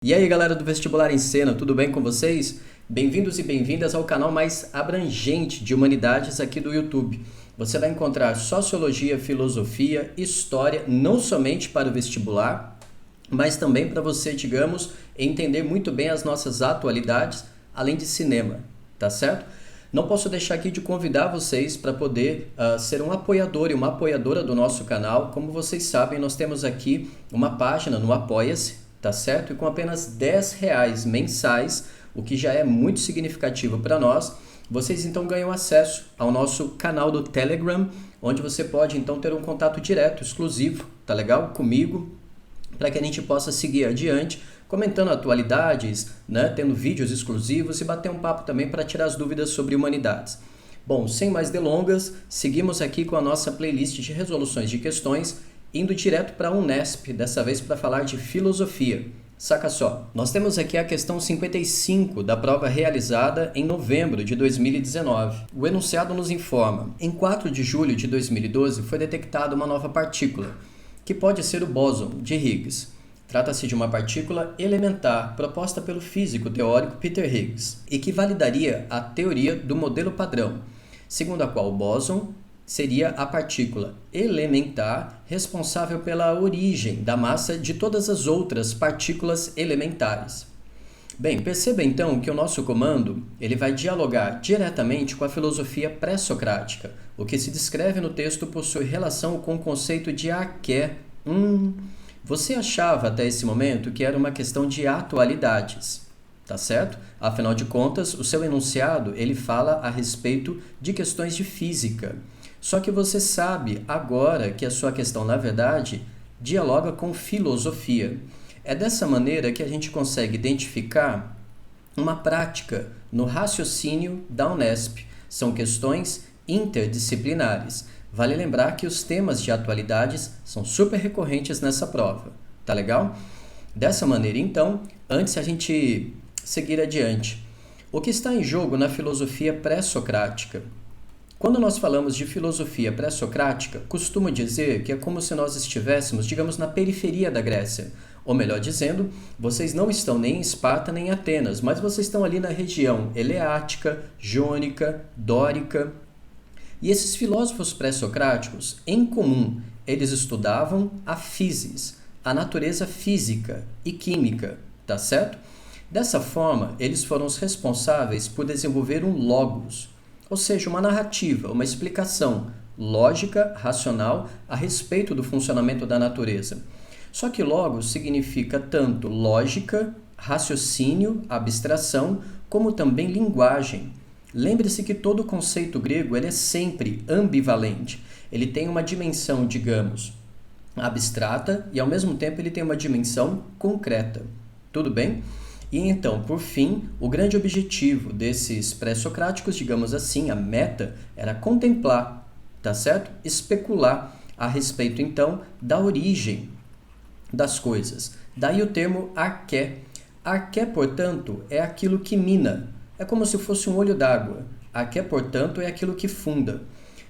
E aí, galera do Vestibular em Cena, tudo bem com vocês? Bem-vindos e bem-vindas ao canal mais abrangente de humanidades aqui do YouTube. Você vai encontrar sociologia, filosofia, história, não somente para o vestibular, mas também para você, digamos, entender muito bem as nossas atualidades, além de cinema, tá certo? Não posso deixar aqui de convidar vocês para poder ser um apoiador e uma apoiadora do nosso canal. Como vocês sabem, nós temos aqui uma página no Apoia-se, tá certo? E com apenas R$ 10 mensais, o que já é muito significativo para nós, vocês então ganham acesso ao nosso canal do Telegram, onde você pode então ter um contato direto, exclusivo, tá legal? Comigo, para que a gente possa seguir adiante, comentando atualidades, né? Tendo vídeos exclusivos e bater um papo também para tirar as dúvidas sobre humanidades. Bom, sem mais delongas, seguimos aqui com a nossa playlist de resoluções de questões, indo direto para a Unesp, dessa vez para falar de filosofia. Saca só, nós temos aqui a questão 55 da prova realizada em novembro de 2019. O enunciado nos informa: em 4 de julho de 2012 foi detectada uma nova partícula, que pode ser o bóson de Higgs. Trata-se de uma partícula elementar proposta pelo físico teórico Peter Higgs e que validaria a teoria do modelo padrão, segundo a qual o bóson seria a partícula elementar responsável pela origem da massa de todas as outras partículas elementares. Bem, perceba então que o nosso comando ele vai dialogar diretamente com a filosofia pré-socrática. O que se descreve no texto possui relação com o conceito de arqué. Você achava até esse momento que era uma questão de atualidades, tá certo? Afinal de contas, o seu enunciado ele fala a respeito de questões de física. Só que você sabe agora que a sua questão, na verdade, dialoga com filosofia. É dessa maneira que a gente consegue identificar uma prática no raciocínio da Unesp. São questões interdisciplinares. Vale lembrar que os temas de atualidades são super recorrentes nessa prova. Tá legal? Dessa maneira, então, antes a gente seguir adiante. O que está em jogo na filosofia pré-socrática? Quando nós falamos de filosofia pré-socrática, costumo dizer que é como se nós estivéssemos, digamos, na periferia da Grécia. Ou melhor dizendo, vocês não estão nem em Esparta nem em Atenas, mas vocês estão ali na região eleática, jônica, dórica. E esses filósofos pré-socráticos, em comum, eles estudavam a physis, a natureza física e química, tá certo? Dessa forma, eles foram os responsáveis por desenvolver um logos, ou seja, uma narrativa, uma explicação lógica, racional, a respeito do funcionamento da natureza. Só que logos significa tanto lógica, raciocínio, abstração, como também linguagem. Lembre-se que todo conceito grego ele é sempre ambivalente. Ele tem uma dimensão, digamos, abstrata e, ao mesmo tempo, ele tem uma dimensão concreta. Tudo bem? E então, por fim, o grande objetivo desses pré-socráticos, digamos assim, a meta, era contemplar, tá certo? Especular a respeito, então, da origem das coisas. Daí o termo arqué. Arqué, portanto, é aquilo que mina. É como se fosse um olho d'água. Arqué, portanto, é aquilo que funda.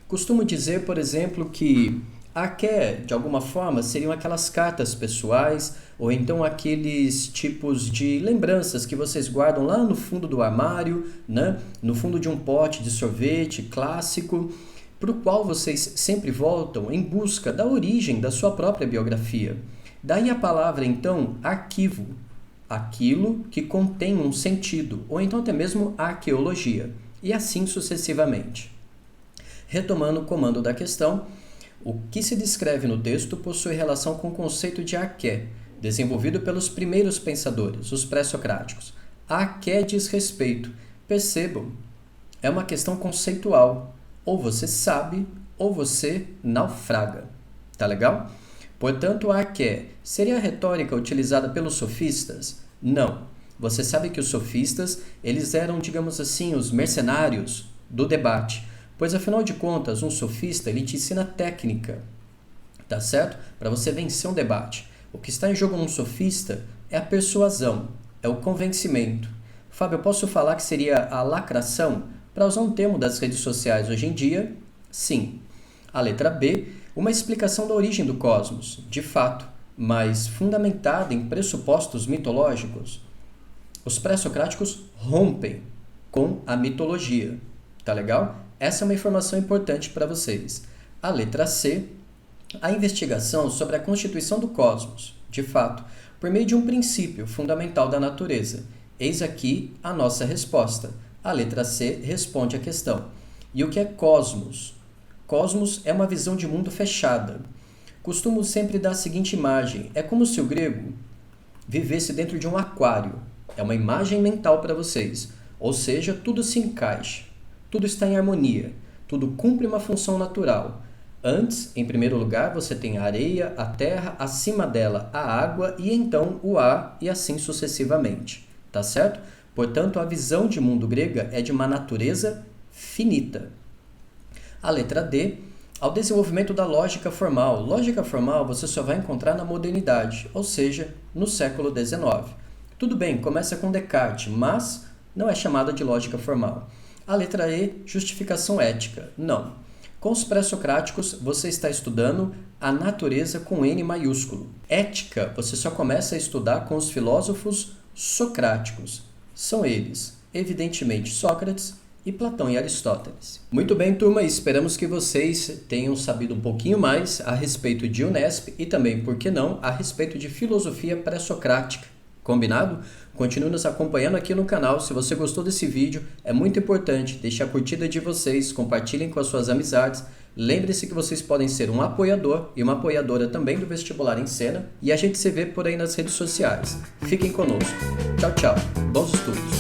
Costumo dizer, por exemplo, que arqué, de alguma forma, seriam aquelas cartas pessoais ou então aqueles tipos de lembranças que vocês guardam lá no fundo do armário, né? No fundo de um pote de sorvete clássico, para o qual vocês sempre voltam em busca da origem da sua própria biografia. Daí a palavra, então, arquivo, aquilo que contém um sentido, ou então até mesmo arqueologia, e assim sucessivamente. Retomando o comando da questão, o que se descreve no texto possui relação com o conceito de arqué, desenvolvido pelos primeiros pensadores, os pré-socráticos. Arqué diz respeito. Percebam, é uma questão conceitual. Ou você sabe, ou você naufraga. Tá legal? Portanto, a arqué seria a retórica utilizada pelos sofistas? Não. Você sabe que os sofistas, eles eram, digamos assim, os mercenários do debate. Pois, afinal de contas, um sofista, ele te ensina técnica, tá certo? Para você vencer um debate. O que está em jogo num sofista é a persuasão, é o convencimento. Fábio, eu posso falar que seria a lacração? Para usar um termo das redes sociais hoje em dia, sim. A letra B, uma explicação da origem do cosmos, de fato. mas fundamentada em pressupostos mitológicos. Os pré-socráticos rompem com a mitologia. Tá legal? Essa é uma informação importante para vocês. A letra C, a investigação sobre a constituição do cosmos, de fato, por meio de um princípio fundamental da natureza. Eis aqui a nossa resposta. A letra C responde à questão. E o que é cosmos? Cosmos é uma visão de mundo fechada. Costumo sempre dar a seguinte imagem. É como se o grego vivesse dentro de um aquário. É uma imagem mental para vocês. Ou seja, tudo se encaixa. Tudo está em harmonia. Tudo cumpre uma função natural. Antes, em primeiro lugar, você tem a areia, a terra, acima dela a água e então o ar e assim sucessivamente. Tá certo? Portanto, a visão de mundo grega é de uma natureza finita. A letra D, ao desenvolvimento da lógica formal. Lógica formal você só vai encontrar na modernidade, ou seja, no século XIX. Tudo bem, começa com Descartes, mas não é chamada de lógica formal. A letra E, justificação ética. Não. Com os pré-socráticos, você está estudando a natureza com N maiúsculo. Ética, você só começa a estudar com os filósofos socráticos. São eles, evidentemente, Sócrates e Platão e Aristóteles. Muito bem, turma, esperamos que vocês tenham sabido um pouquinho mais a respeito de Unesp e também, por que não, a respeito de filosofia pré-socrática. Combinado? Continue nos acompanhando aqui no canal. Se você gostou desse vídeo, é muito importante deixar a curtida de vocês, compartilhem com as suas amizades. Lembre-se que vocês podem ser um apoiador e uma apoiadora também do Vestibular em Cena. E a gente se vê por aí nas redes sociais. Fiquem conosco. Tchau, tchau. Bons estudos.